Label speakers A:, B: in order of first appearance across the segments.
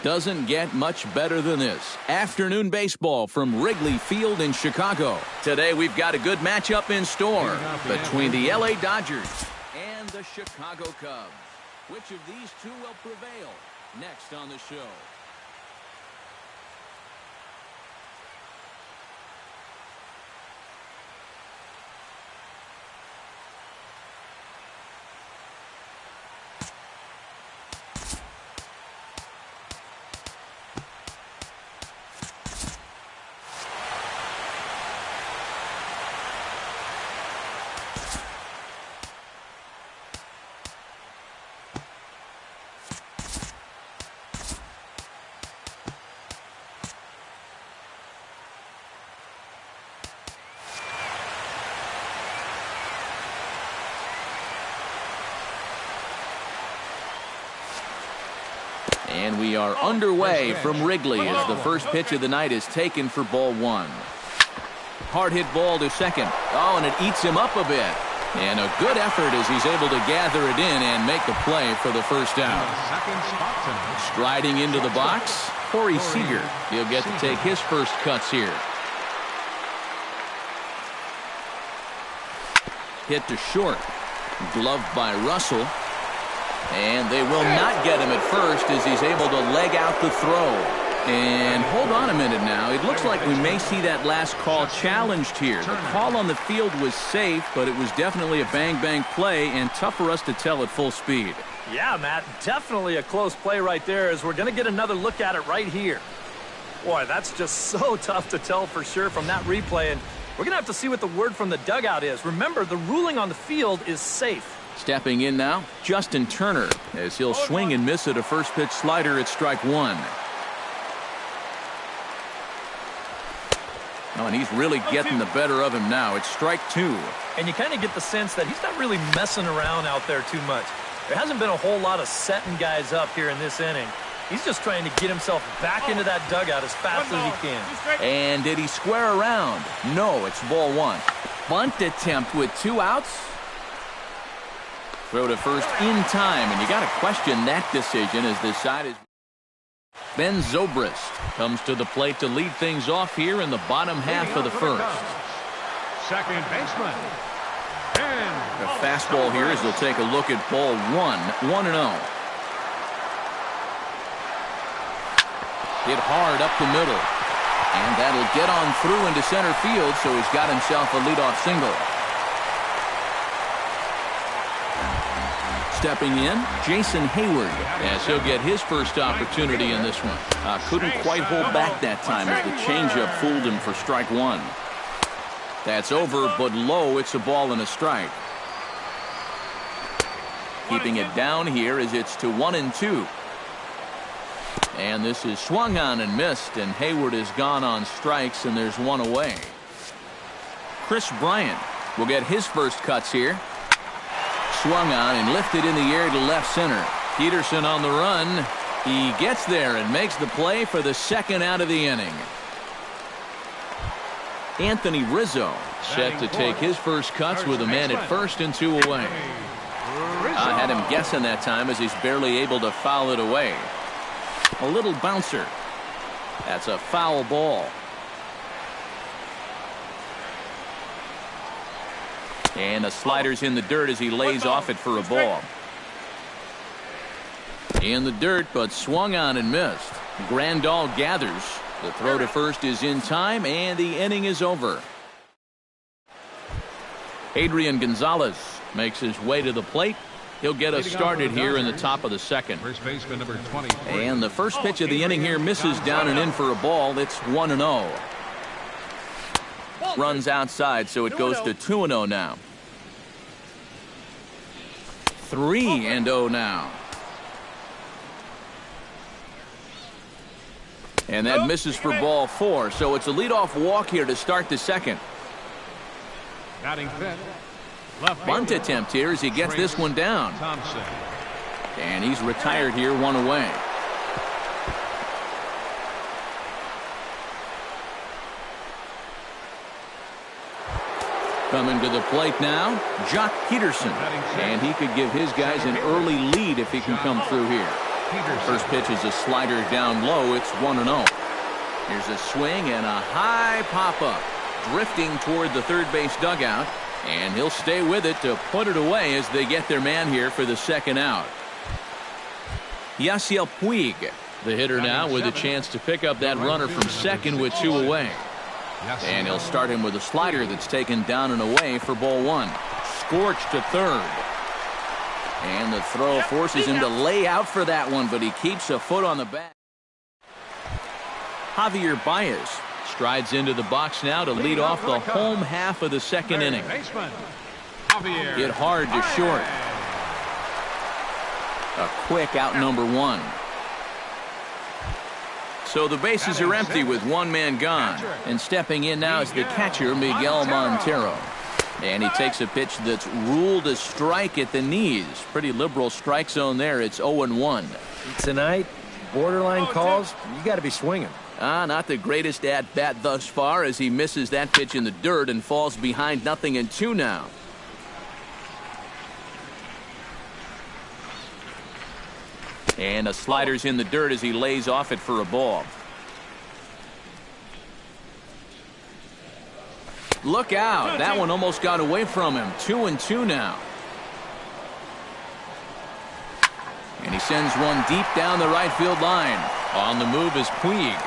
A: Doesn't get much better than this. Afternoon baseball from Wrigley Field in Chicago. Today we've got a good matchup in store between the LA Dodgers and the Chicago Cubs. Which of these two will prevail? Next on the show. And we are underway from Wrigley as the first pitch of the night is taken for ball one. Hard hit ball to second. Oh, and it eats him up a bit. And a good effort as he's able to gather it in and make the play for the first out. Striding into the box, Corey Seager. He'll get to take his first cuts here. Hit to short. Gloved by Russell. And they will not get him at first as he's able to leg out the throw. And hold on a minute now. It looks like we may see that last call challenged here. The call on the field was safe, but it was definitely a bang-bang play and tough for us to tell at full speed.
B: Yeah, Matt, definitely a close play right there as we're going to get another look at it right here. Boy, that's just so tough to tell for sure from that replay, and we're going to have to see what the word from the dugout is. Remember, the ruling on the field is safe.
A: Stepping in now, Justin Turner, as he'll swing and miss at a first pitch slider at strike one. Oh, and he's really getting the better of him now. It's strike two.
B: And you kind of get the sense that he's not really messing around out there too much. There hasn't been a whole lot of setting guys up here in this inning. He's just trying to get himself back into that dugout as fast as he can.
A: And did he square around? No, it's ball one. Bunt attempt with 2 outs. Throw to first in time, and you got to question that decision as this side is. Ben Zobrist comes to the plate to lead things off here in the bottom half of the first.
C: Second baseman.
A: A fastball here as they'll take a look at ball one. 1-0. Hit hard up the middle. And that'll get on through into center field, so he's got himself a leadoff single. Stepping in, Jason Hayward, as he'll get his first opportunity in this one. Couldn't quite hold back that time as the changeup fooled him for strike one. That's over, but low. It's a ball and a strike. Keeping it down here as it's to 1-2. And this is swung on and missed, and Hayward is gone on strikes, and there's one away. Chris Bryant will get his first cuts here. Swung on and lifted in the air to left center. Peterson on the run. He gets there and makes the play for the second out of the inning. Anthony Rizzo set to take his first cuts with a man at first and 2 away. I had him guessing that time as he's barely able to foul it away. A little bouncer. That's a foul ball. And the slider's in the dirt as he lays off it for a ball. In the dirt, but swung on and missed. Grandal gathers. The throw to first is in time, and the inning is over. Adrian Gonzalez makes his way to the plate. He'll get us started here in the top of the second.
C: First baseman number 20.
A: And the first pitch of the inning here misses down and in for a ball. It's 1-0. Runs outside, so it goes to 2-0 now. 3-0 now. And that misses for ball 4, so it's a leadoff walk here to start the second.
C: Batting fifth.
A: Bunt attempt here as he gets this one down.
C: Thompson.
A: And he's retired here, 1 away. Coming to the plate now, Jock Peterson. And he could give his guys an early lead if he can come through here. First pitch is a slider down low. It's 1-0. Here's a swing and a high pop-up. Drifting toward the third base dugout. And he'll stay with it to put it away as they get their man here for the second out. Yasiel Puig, the hitter now with a chance to pick up that runner from second with 2 away. And he'll start him with a slider that's taken down and away for ball 1. Scorched to third. And the throw forces him to lay out for that one, but he keeps a foot on the bat. Javier Baez strides into the box now to lead off the home half of the second inning. Hit hard to short. A quick out number 1. So the bases are empty with one man gone. And stepping in now is the catcher, Miguel Montero. And he takes a pitch that's ruled a strike at the knees. Pretty liberal strike zone there. It's 0-1.
D: Tonight, borderline calls, you got to be swinging.
A: Not the greatest at-bat thus far as he misses that pitch in the dirt and falls behind 0-2 now. And a slider's in the dirt as he lays off it for a ball. Look out. That one almost got away from him. 2-2 now. And he sends one deep down the right field line. On the move is Puig.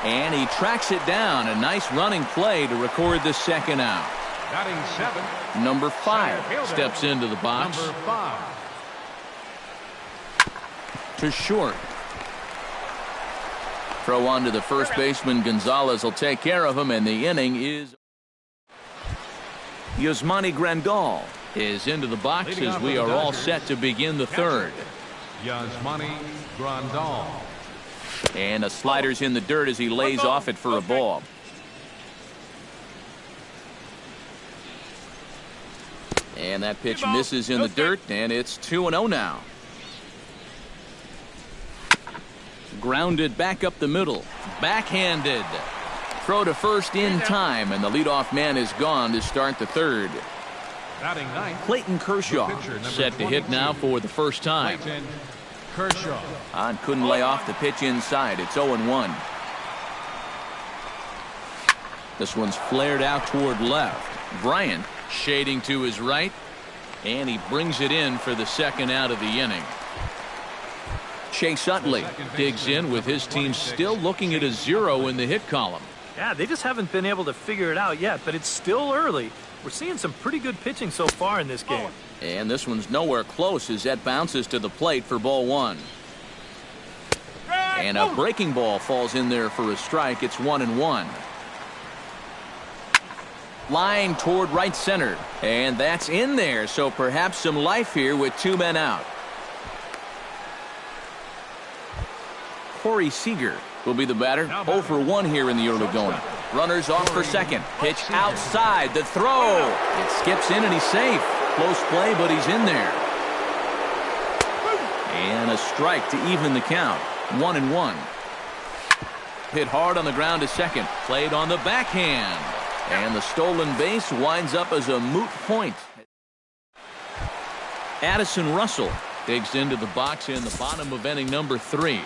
A: And he tracks it down. A nice running play to record the second out. Number 5 steps into the box. To short. Throw on to the first baseman. Gonzalez will take care of him, and the inning is. Yasmani Grandal is into the box as we are all set to begin the third.
C: Yasmani Grandal.
A: And a slider's in the dirt as he lays off it for a ball. And that pitch misses in the dirt, and it's 2-0 now. Grounded back up the middle. Backhanded. Throw to first in time, and the leadoff man is gone to start the third. Clayton Kershaw set to hit now for the first time. Couldn't lay off the pitch inside. It's 0-1. This one's flared out toward left. Bryant shading to his right, and he brings it in for the second out of the inning. Chase Utley digs in with his team still looking at a 0 in the hit column.
B: Yeah, they just haven't been able to figure it out yet, but it's still early. We're seeing some pretty good pitching so far in this game.
A: And this one's nowhere close as that bounces to the plate for ball 1. And a breaking ball falls in there for a strike. It's 1-1. Line toward right center. And that's in there, so perhaps some life here with 2 men out. Corey Seager will be the batter. 0 for 1 here in the early going. Runners off for second. Pitch outside. The throw. It skips in and he's safe. Close play, but he's in there. And a strike to even the count. 1-1. Hit hard on the ground to second. Played on the backhand. And the stolen base winds up as a moot point. Addison Russell digs into the box in the bottom of inning number 3.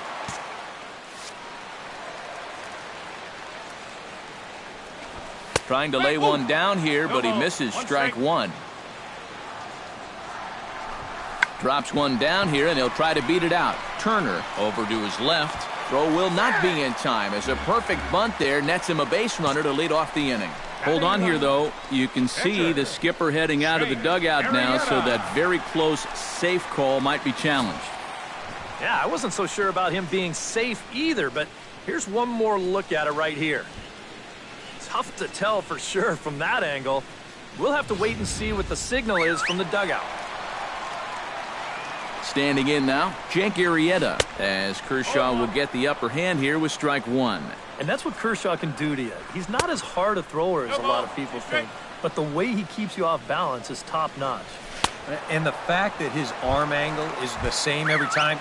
A: Trying to lay one down here, but he misses strike 1. Drops one down here, and he'll try to beat it out. Turner over to his left. Throw will not be in time as a perfect bunt there nets him a base runner to lead off the inning. Hold on here, though. You can see the skipper heading out of the dugout now, so that very close safe call might be challenged.
B: Yeah, I wasn't so sure about him being safe either, but here's one more look at it right here. Tough to tell for sure from that angle. We'll have to wait and see what the signal is from the dugout.
A: Standing in now, Jake Arrieta, as Kershaw will get the upper hand here with strike 1.
B: And that's what Kershaw can do to you. He's not as hard a thrower as a lot of people think, but the way he keeps you off balance is top-notch.
D: And the fact that his arm angle is the same every time,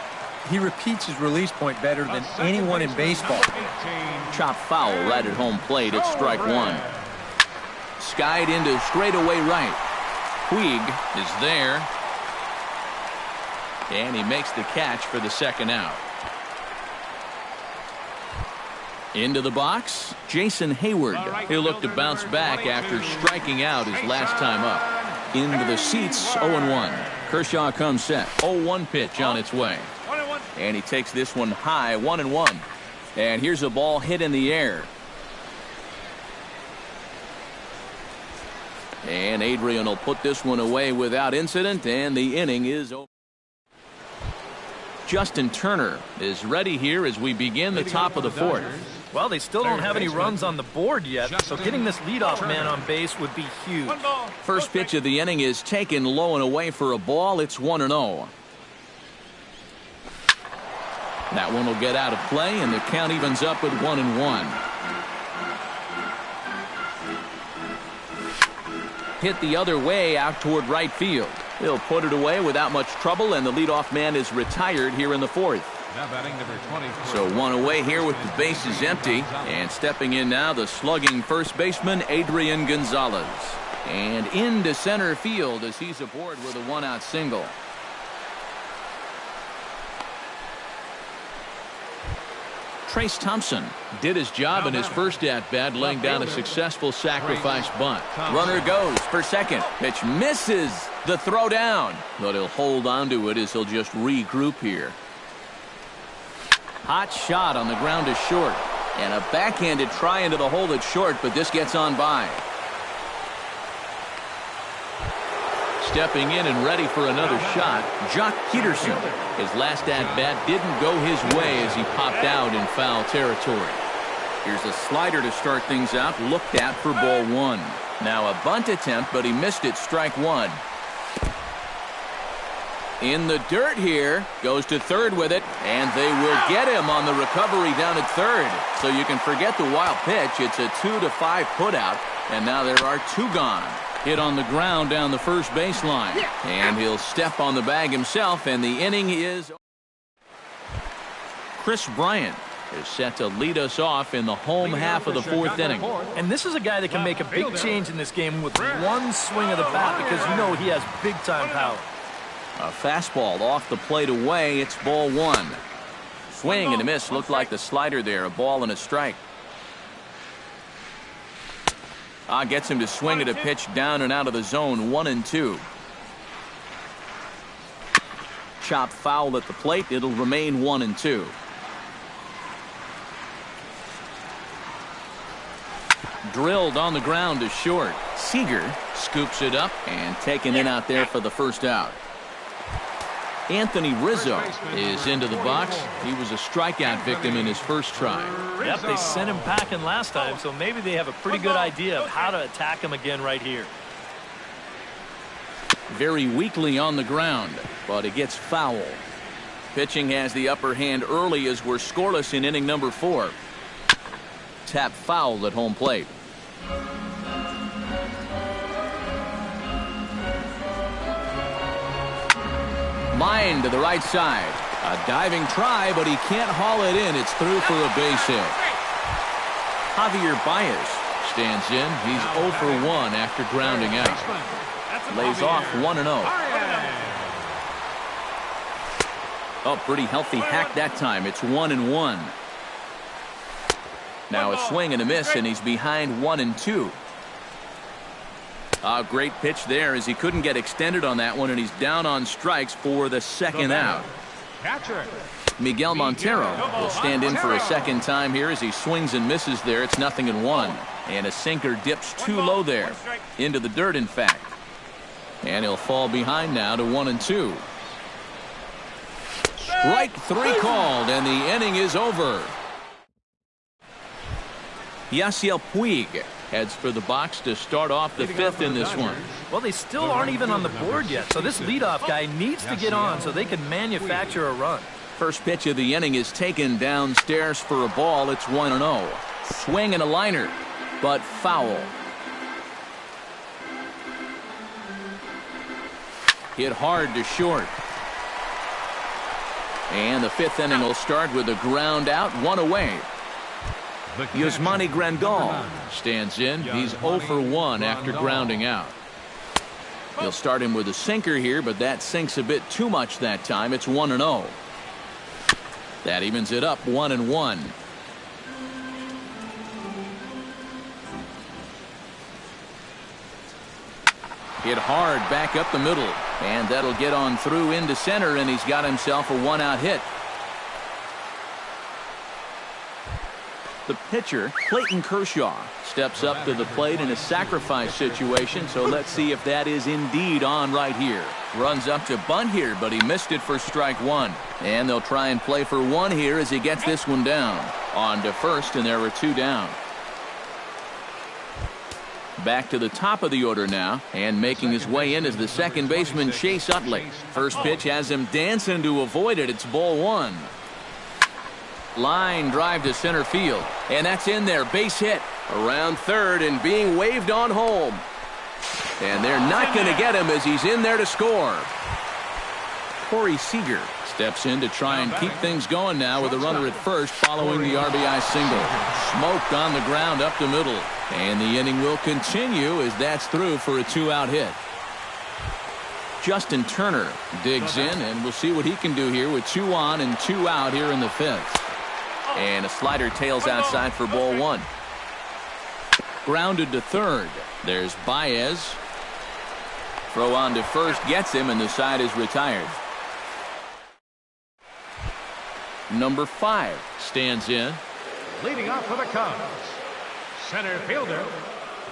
D: he repeats his release point better than anyone in baseball.
A: Chop foul right at home plate. It's strike 1. Skied into straightaway right. Puig is there. And he makes the catch for the second out. Into the box, Jason Hayward. He'll look to bounce back after striking out his last time up. Into the seats, 0-1. Kershaw comes set. 0-1 pitch on its way. And he takes this one high, 1-1. And here's a ball hit in the air. And Adrian will put this one away without incident, and the inning is over. Justin Turner is ready here as we begin the top of the fourth.
B: Well, they still don't have any runs on the board yet, so getting this leadoff man on base would be huge.
A: First pitch of the inning is taken low and away for a ball. It's 1-0. That one will get out of play, and the count evens up with 1-1. Hit the other way out toward right field. He'll put it away without much trouble, and the leadoff man is retired here in the fourth.
C: Now batting number 24.
A: So one away here with the bases empty, and stepping in now the slugging first baseman Adrian Gonzalez. And into center field as he's aboard with a one-out single. Trace Thompson did his job in his first at-bat, laying down a successful sacrifice bunt. Runner goes for second. Pitch misses the throw down, but he'll hold on to it as he'll just regroup here. Hot shot on the ground is short, and a backhanded try into the hole at short, but this gets on by. Stepping in and ready for another shot, Jock Peterson. His last at-bat didn't go his way as he popped out in foul territory. Here's a slider to start things out, looked at for ball one. Now a bunt attempt, but he missed it, strike one. In the dirt here, goes to third with it, and they will get him on the recovery down at third. So you can forget the wild pitch. It's a 2-5 putout, and now there are two gone. Hit on the ground down the first baseline, and he'll step on the bag himself, and the inning is. Chris Bryant is set to lead us off in the home half of the fourth inning.
B: And this is a guy that can make a big change in this game with one swing of the bat, because you know he has big-time power.
A: A fastball off the plate away. It's ball one. Swing and a miss. Looked like the slider there. A ball and a strike. Gets him to swing at a pitch down and out of the zone. 1-2. Chop foul at the plate. It'll remain 1-2. Drilled on the ground to short. Seager scoops it up and taken in out there for the first out. Anthony Rizzo is into the box. He was a strikeout victim in his first try.
B: Yep, they sent him packing last time, so maybe they have a pretty good idea of how to attack him again right here.
A: Very weakly on the ground, but it gets foul. Pitching has the upper hand early as we're scoreless in inning number 4. Tap foul at home plate. Line to the right side. A diving try, but he can't haul it in. It's through for a base hit. Javier Baez stands in. He's 0 for 1 after grounding out. Lays off 1-0. Oh, pretty healthy hack that time. It's 1-1. Now a swing and a miss, and he's behind 1-2. A great pitch there as he couldn't get extended on that one, and he's down on strikes for the second out. Miguel Montero will stand in for a second time here as he swings and misses there. It's 0-1. And a sinker dips too low there. Into the dirt, in fact. And he'll fall behind now to 1-2. Strike 3 called, and the inning is over. Yasiel Puig heads for the box to start off the 5th in this one.
B: Well, they still aren't even on the board yet, so this leadoff guy needs to get on so they can manufacture a run.
A: First pitch of the inning is taken downstairs for a ball. It's 1-0. Swing and a liner, but foul. Hit hard to short. And the 5th inning will start with a ground out, 1 away. Yasmani Grandal stands in. He's 0 for 1 after grounding out. He'll start him with a sinker here, but that sinks a bit too much that time. It's 1-0. That evens it up 1-1. Hit hard back up the middle, and that'll get on through into center, and he's got himself a one-out hit. The pitcher, Clayton Kershaw, steps up to the plate in a sacrifice situation, so let's see if that is indeed on right here. Runs up to bunt here, but he missed it for strike one. And they'll try and play for one here as he gets this one down. On to first, and there were two down. Back to the top of the order now, and making his way in is the second baseman, Chase Utley. First pitch has him dancing to avoid it. It's ball one. Line drive to center field, and that's in there. Base hit around third and being waved on home. And they're not going to get him as he's in there to score. Corey Seager steps in to try and keep things going now with a runner at first following the RBI single. Smoked on the ground up the middle. And the inning will continue as that's through for a two-out hit. Justin Turner digs in, and we'll see what he can do here with 2 on and 2 out here in the fifth. And a slider tails outside for ball one. Grounded to third. There's Baez. Throw on to first gets him, and the side is retired. Number 5 stands in.
C: Leading off for the Cubs, center fielder,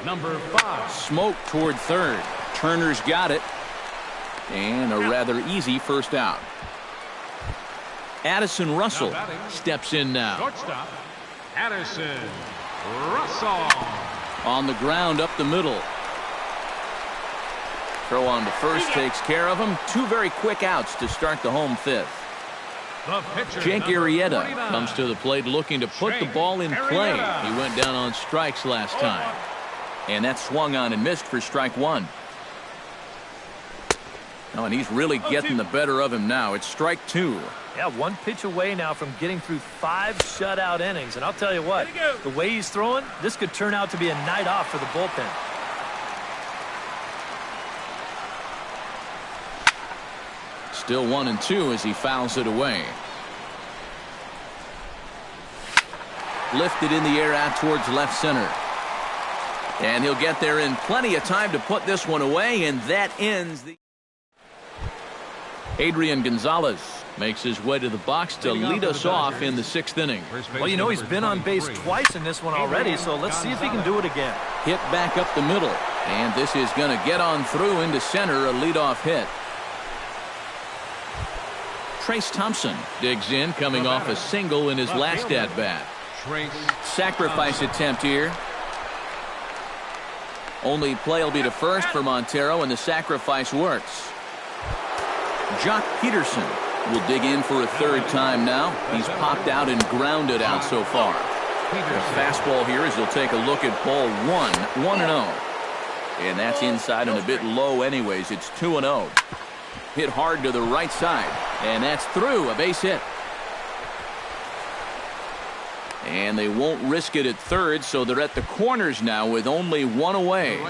C: number 5.
A: Smoke toward third. Turner's got it. And a rather easy first out. Addison Russell steps in now.
C: Shortstop, Addison Russell.
A: On the ground up the middle. Throw on to first takes care of him. 2 very quick outs to start the home fifth. Jake Arrieta comes to the plate looking to put the ball in play. He went down on strikes last time. And that swung on and missed for strike one. Oh, and he's really getting the better of him now. It's strike 2.
B: Yeah, 1 pitch away now from getting through 5 shutout innings. And I'll tell you what, the way he's throwing, this could turn out to be a night off for the bullpen.
A: Still 1-2 as he fouls it away. Lifted in the air out towards left center. And he'll get there in plenty of time to put this one away, and that ends the... Adrian Gonzalez makes his way to the box to lead us off in the 6th inning.
B: Well, you know, he's been on base twice in this one already, so let's see if he can do it again.
A: Hit back up the middle, and this is going to get on through into center, a leadoff hit. Trace Thompson digs in, coming off a single in his last at-bat. Sacrifice attempt here. Only play will be to first for Montero, and the sacrifice works. Jock Peterson will dig in for a 3rd time now. He's popped out and grounded out so far. The fastball here as he'll take a look at ball 1, 1-0. And that's inside and a bit low anyways. It's 2-0. Hit hard to the right side, and that's through, a base hit. And they won't risk it at third, so they're at the corners now with only 1 away.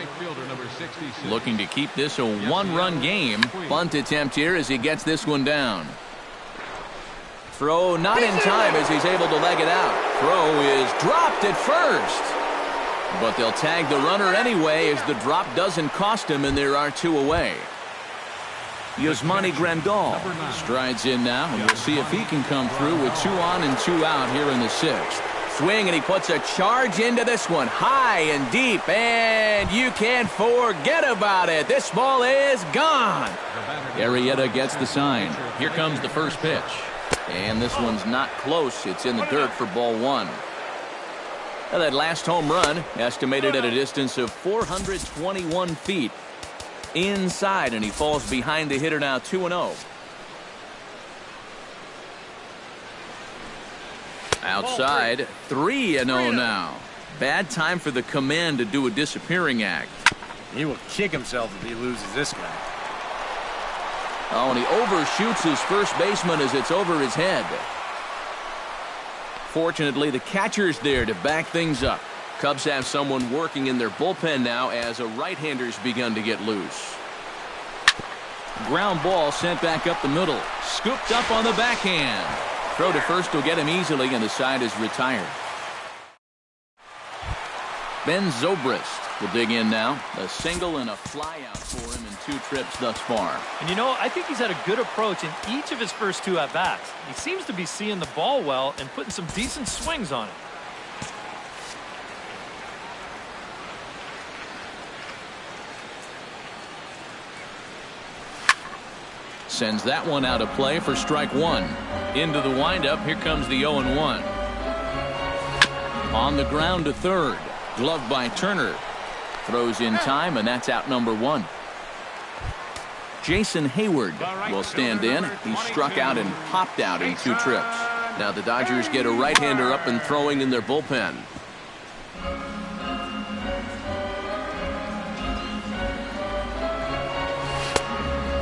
A: Looking to keep this a 1-run game. Bunt attempt here as he gets this one down. Throw not in time as he's able to leg it out. Throw is dropped at first. But they'll tag the runner anyway as the drop doesn't cost him, and there are 2 away. Yasmani Grandal strides in now, and we'll see if he can come through with 2 on and 2 out here in the 6th. Swing, and he puts a charge into this one, high and deep, and you can't forget about it. This ball is gone. Arrieta gets the sign. Here comes the first pitch, and this one's not close. It's in the dirt for ball 1. Now that last home run, estimated at a distance of 421 feet. Inside, and he falls behind the hitter now, 2-0. Outside, 3-0 now. Bad time for the command to do a disappearing act.
D: He will kick himself if he loses this guy.
A: Oh, and he overshoots his first baseman as it's over his head. Fortunately, the catcher's there to back things up. Cubs have someone working in their bullpen now as a right-hander's begun to get loose. Ground ball sent back up the middle. Scooped up on the backhand. Throw to first will get him easily, and the side is retired. Ben Zobrist will dig in now. A single and a fly out for him in 2 trips thus far.
B: And you know, I think he's had a good approach in each of his first 2 at-bats. He seems to be seeing the ball well and putting some decent swings on it.
A: Sends that one out of play for strike 1. Into the windup, here comes the 0-1. On the ground to third. Gloved by Turner. Throws in time, and that's out number 1. Jason Hayward will stand in. He struck out and popped out in 2 trips. Now the Dodgers get a right-hander up and throwing in their bullpen.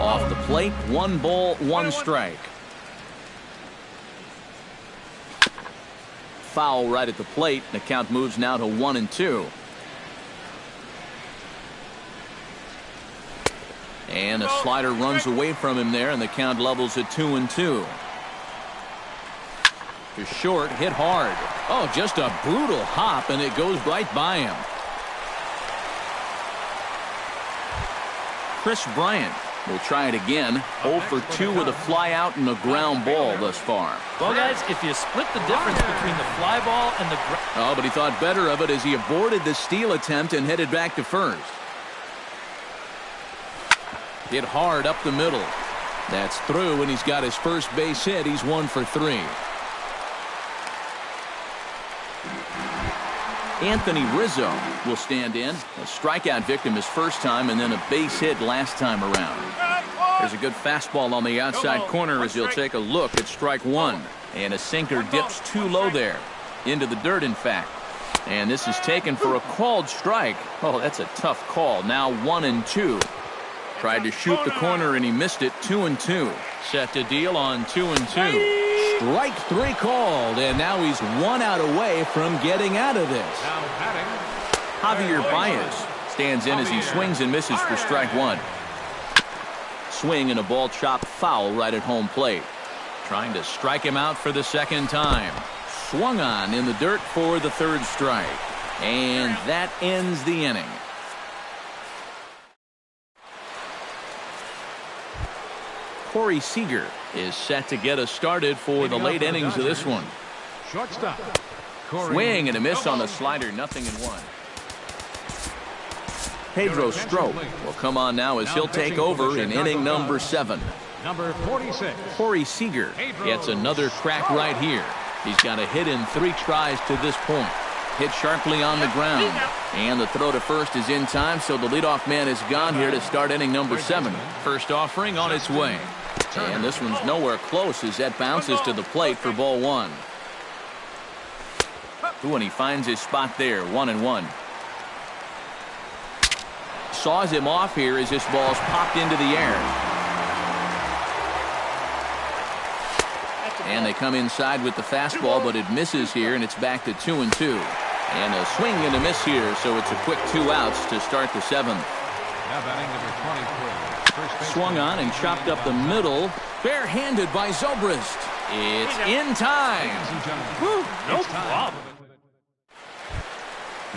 A: Off the plate, 1 ball, 1 strike. Foul right at the plate. The count moves now to 1-2. And a slider runs away from him there, and the count levels at 2-2. To short, hit hard. Oh, just a brutal hop, and it goes right by him. Chris Bryant will try it again. 0 for 2 with a fly out and a ground ball thus far.
B: Well, guys, if you split the difference between the fly ball and the
A: Oh, but he thought better of it as he aborted the steal attempt and headed back to first. Hit hard up the middle. That's through, and he's got his first base hit. He's 1 for 3. Anthony Rizzo will stand in. A strikeout victim his first time, and then a base hit last time around. There's a good fastball on the outside corner as he'll take a look at strike 1. And a sinker dips too low there. Into the dirt, in fact. And this is taken for a called strike. Oh, that's a tough call. Now 1-2. Tried to shoot the corner and he missed it. 2-2. Set to deal on 2-2. Strike 3 called, and now he's 1 out away from getting out of this. Javier Baez stands in as he swings and misses for strike 1. Swing and a ball chopped foul right at home plate. Trying to strike him out for the second time. Swung on in the dirt for the 3rd strike. And that ends the inning. Corey Seager is set to get us started for the late innings of this one.
C: Shortstop.
A: Swing and a miss on the slider, 0-1. Pedro Strop will come on now as he'll take over in inning number 7.
C: Number 46.
A: Corey Seager gets another crack right here. He's got a hit in 3 tries to this point. Hit sharply on the ground. And the throw to first is in time, so the leadoff man is gone here to start inning number 7. First offering on its way. And this one's nowhere close as that bounces to the plate for ball 1. Ooh, and he finds his spot there, 1-1. Saws him off here as this ball's popped into the air. And they come inside with the fastball, but it misses here, and it's back to 2-2. And a swing and a miss here, so it's a quick 2 outs to start the 7th.
C: Now batting number 23.
A: Swung on and chopped up the middle. Barehanded by Zobrist. It's in time.
B: no problem.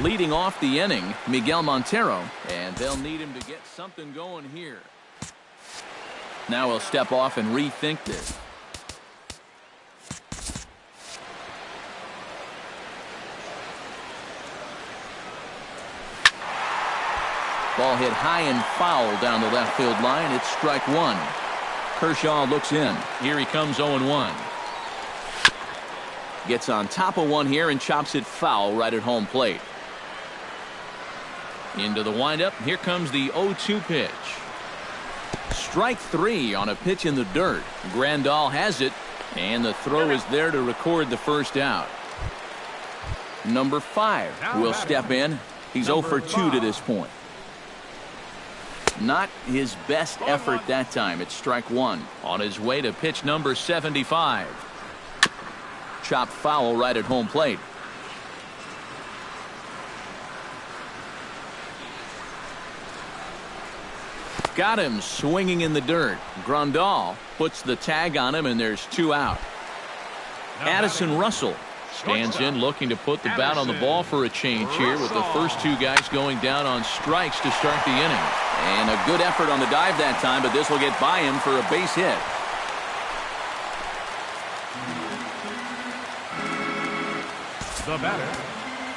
A: Leading off the inning, Miguel Montero, and they'll need him to get something going here. Now he'll step off and rethink this. Ball hit high and foul down the left field line. It's strike 1. Kershaw looks in. Here he comes 0-1. Gets on top of one here and chops it foul right at home plate. Into the windup. Here comes the 0-2 pitch. Strike 3 on a pitch in the dirt. Grandal has it, and the throw is there to record the first out. Number 5 will step in. He's 0 for 2 to this point. Not his best effort that time. It's strike 1. On his way to pitch number 75. Chopped foul right at home plate. got him swinging in the dirt. Grandal puts the tag on him, and there's 2 out. Addison Russell stands in, looking to put the bat on the ball for a change here, with the first 2 guys going down on strikes to start the inning. And a good effort on the dive that time, but this will get by him for a base hit.
C: The batter,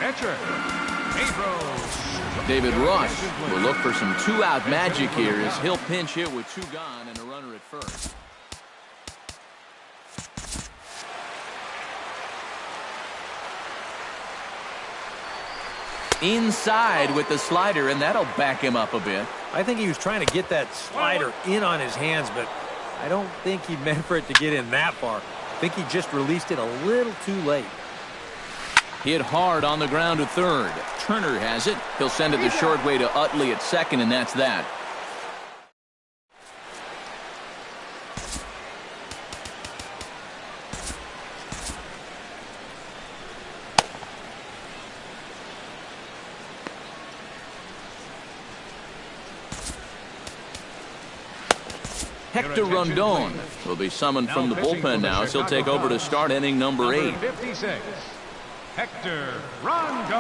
C: catcher,
A: David Ross will look for some 2-out magic here as he'll pinch hit with 2 gone and a runner at first. Inside with the slider, and that'll back him up a bit.
D: I think he was trying to get that slider in on his hands, but I don't think he meant for it to get in that far. I think he just released it a little too late.
A: Hit hard on the ground to third. Turner has it. He'll send it the short way to Utley at second, and that's that. Hector Rondon will be summoned from the bullpen now, so he'll take over to start inning number 8.
C: 56, Hector Rondon.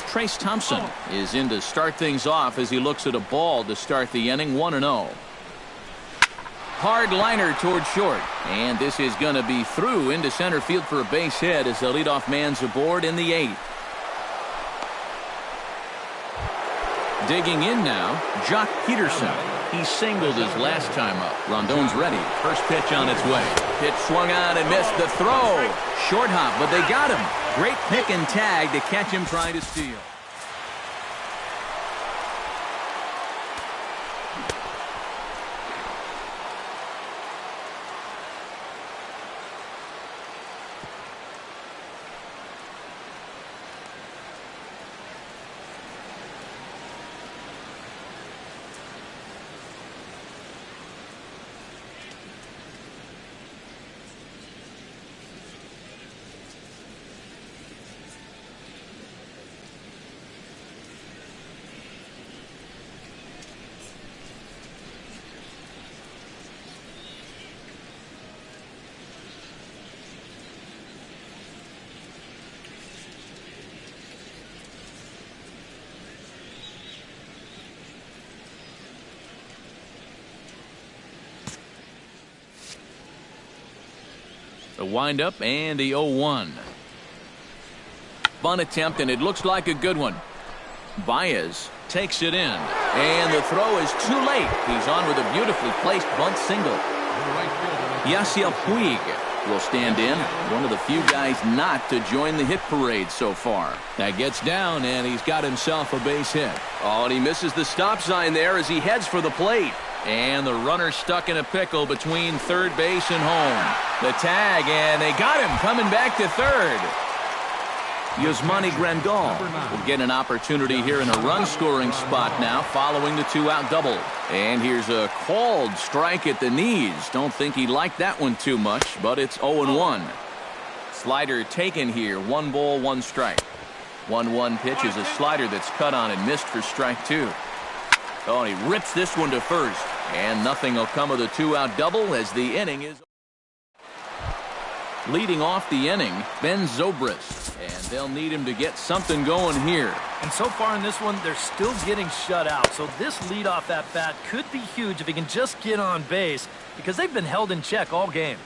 A: Trace Thompson is in to start things off as he looks at a ball to start the inning. 1-0. Hard liner toward short, and this is going to be through into center field for a base hit as the leadoff man's aboard in the 8th. Digging in now, Jock Peterson. He singled his last time up. Rondon's ready. First pitch on its way. Pitch swung on and missed the throw. Short hop, but they got him. Great pick and tag to catch him trying to steal. The windup and the 0-1. Bunt attempt, and it looks like a good one. Baez takes it in, and the throw is too late. He's on with a beautifully placed bunt single. Yasiel Puig will stand in, one of the few guys not to join the hit parade so far. That gets down, and he's got himself a base hit. Oh, and he misses the stop sign there as he heads for the plate. And the runner stuck in a pickle between third base and home. The tag, and they got him coming back to third. Yasmani Grandal will get an opportunity here in a run-scoring spot now following the 2-out double. And here's a called strike at the knees. Don't think he liked that one too much, but it's 0-1. Slider taken here. 1 ball, 1 strike. 1-1 pitch is a slider that's cut on and missed for strike 2. Oh, he rips this one to first. And nothing will come of the 2-out double as the inning is. Leading off the inning, Ben Zobrist. And they'll need him to get something going here.
B: And so far in this one, they're still getting shut out. So this leadoff at bat could be huge if he can just get on base, because they've been held in check all game.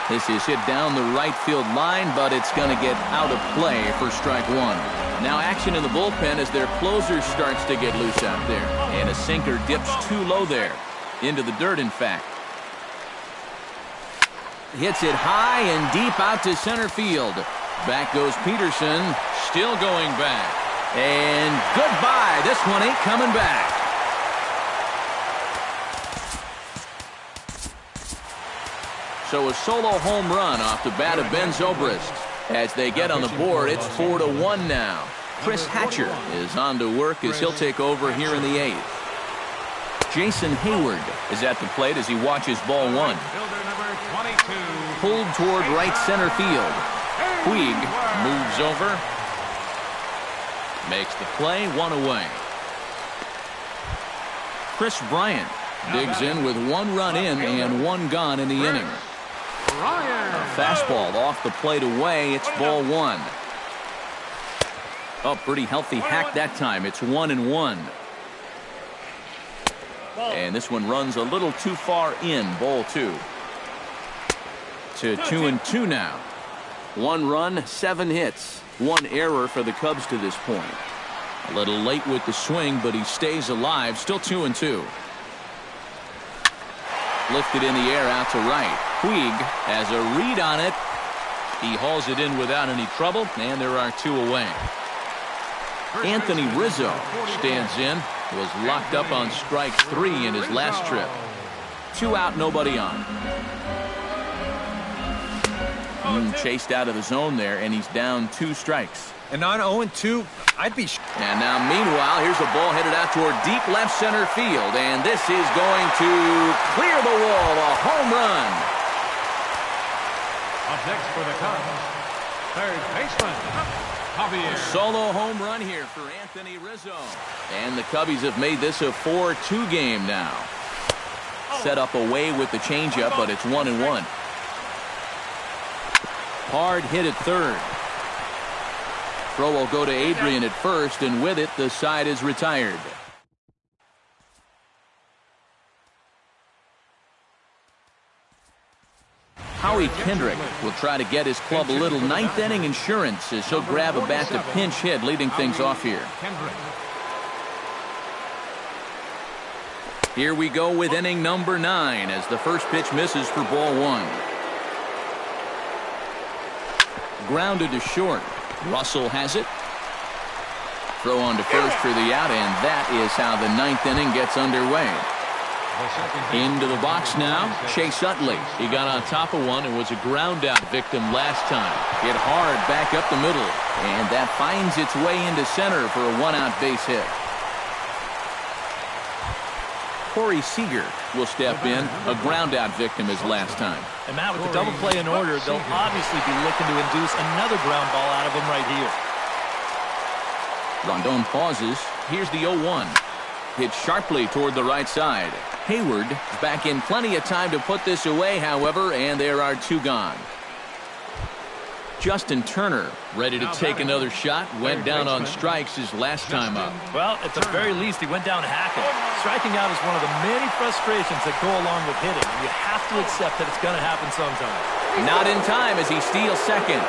A: This is hit down the right field line, but it's going to get out of play for strike 1. Now action in the bullpen as their closer starts to get loose out there. And a sinker dips too low there. Into the dirt, in fact. Hits it high and deep out to center field. Back goes Peterson, still going back. And goodbye. This one ain't coming back. So a solo home run off the bat of Ben Zobrist. As they get on the board, it's 4-1 now. Chris Hatcher is on to work as he'll take over here in the 8th. Jason Hayward is at the plate as he watches ball 1. Pulled toward right center field. Puig moves over. Makes the play, one away. Chris Bryant digs in with 1 run in and 1 gone in the inning. A fastball off the plate away. It's ball 1. Oh, pretty healthy hack that time. It's 1-1. And this one runs a little too far in. Ball 2. To 2-2 now. 1 run, 7 hits. 1 error for the Cubs to this point. A little late with the swing, but he stays alive. Still 2-2. Lifted in the air out to right. Puig has a read on it. He hauls it in without any trouble, and there are 2 away. Anthony Rizzo stands in. Was locked up on strike 3 in his last trip. 2 out, nobody on. Chased out of the zone there, and he's down 2 strikes.
D: And on 0-2, I'd be...
A: And now, meanwhile, here's a ball headed out toward deep left center field, and this is going to clear the wall, a home run.
C: Up next for the Cubs, third baseman, Javier.
A: Solo home run here for Anthony Rizzo. And the Cubbies have made this a 4-2 game now. Set up away with the changeup, but it's 1-1. Hard hit at third. Throw will go to Adrian at first, and with it, the side is retired. Howie Kendrick will try to get his club a little ninth inning insurance as he'll grab a bat to pinch hit, leading things off here. Here we go with inning number 9 as the first pitch misses for ball 1. Grounded to short. Russell has it. Throw on to first for the out, and that is how the 9th inning gets underway. Into the box now, Chase Utley. He got on top of one and was a ground out victim last time. Hit hard back up the middle, and that finds its way into center for a 1-out base hit. Corey Seager will step in, a ground out victim as last time.
B: And Matt, with the double play in order, they'll obviously be looking to induce another ground ball out of him right here.
A: Rondon pauses. Here's the 0-1. Hit sharply toward the right side. Hayward is back in plenty of time to put this away, however, and there are 2 gone. Justin Turner ready to take another shot. Went down on strikes his last time up.
B: Well, at the very least, he went down hacking. Striking out is one of the many frustrations that go along with hitting. You have to accept that it's going to happen sometime.
A: Not in time as he steals second.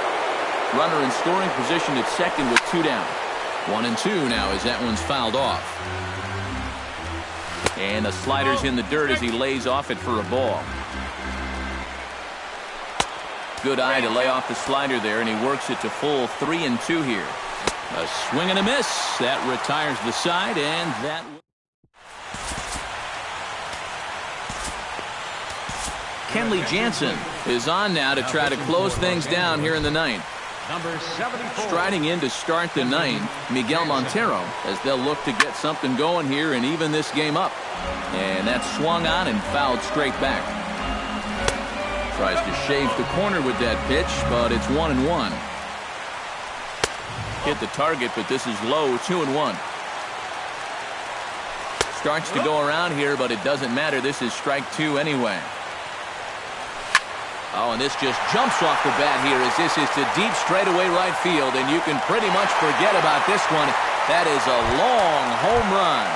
A: Runner in scoring position at second with 2 down. 1-2 now as that one's fouled off. And the slider's in the dirt as he lays off it for a ball. Good eye to lay off the slider there, and he works it to full 3-2 here. A swing and a miss. That retires the side, and that... Kenley Jansen is on now to try to close things down here in the 9th.
C: Number 74.
A: Striding in to start the 9th, Miguel Montero, as they'll look to get something going here and even this game up. And that's swung on and fouled straight back. Tries to shave the corner with that pitch, but it's 1-1. Hit the target, but this is low, 2-1. Starts to go around here, but it doesn't matter. This is strike 2 anyway. Oh, and this just jumps off the bat here as this is to deep straightaway right field, and you can pretty much forget about this one. That is a long home run.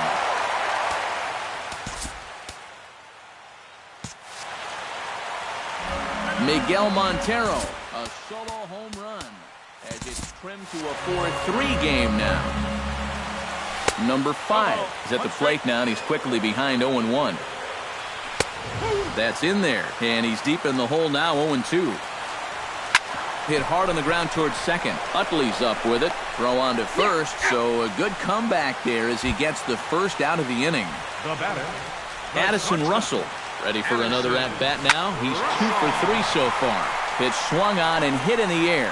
A: Miguel Montero, a solo home run as it's trimmed to a 4-3 game now. Number 5 is at the plate now, and he's quickly behind 0-1. That's in there, and he's deep in the hole now, 0-2. Hit hard on the ground towards second. Utley's up with it. Throw on to first, so a good comeback there as he gets the first out of the inning.
C: The batter,
A: Addison Russell ready for another at-bat now. He's 2 for 3 so far. Pitch swung on and hit in the air.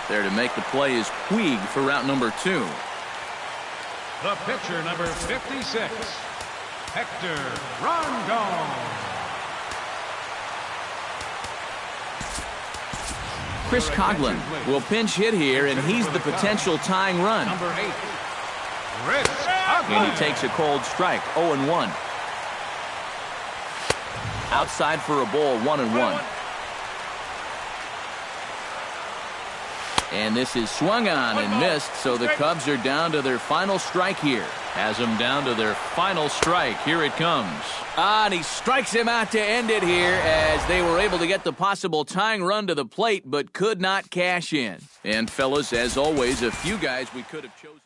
A: There to make the play is Puig for route number 2.
C: the pitcher, number 56. Hector Rondon.
A: Chris Coughlin will pinch hit here, and he's the potential tying run.
C: Number 8, Chris
A: And he
C: Coughlin.
A: takes a cold strike, 0-1. Outside for a ball, 1-1. And this is swung on and missed, so the Cubs are down to their final strike here.
E: Has them down to their final strike. Here it comes.
A: And he strikes him out to end it here as they were able to get the possible tying run to the plate but could not cash in. And fellas, as always, a few guys we could have chosen.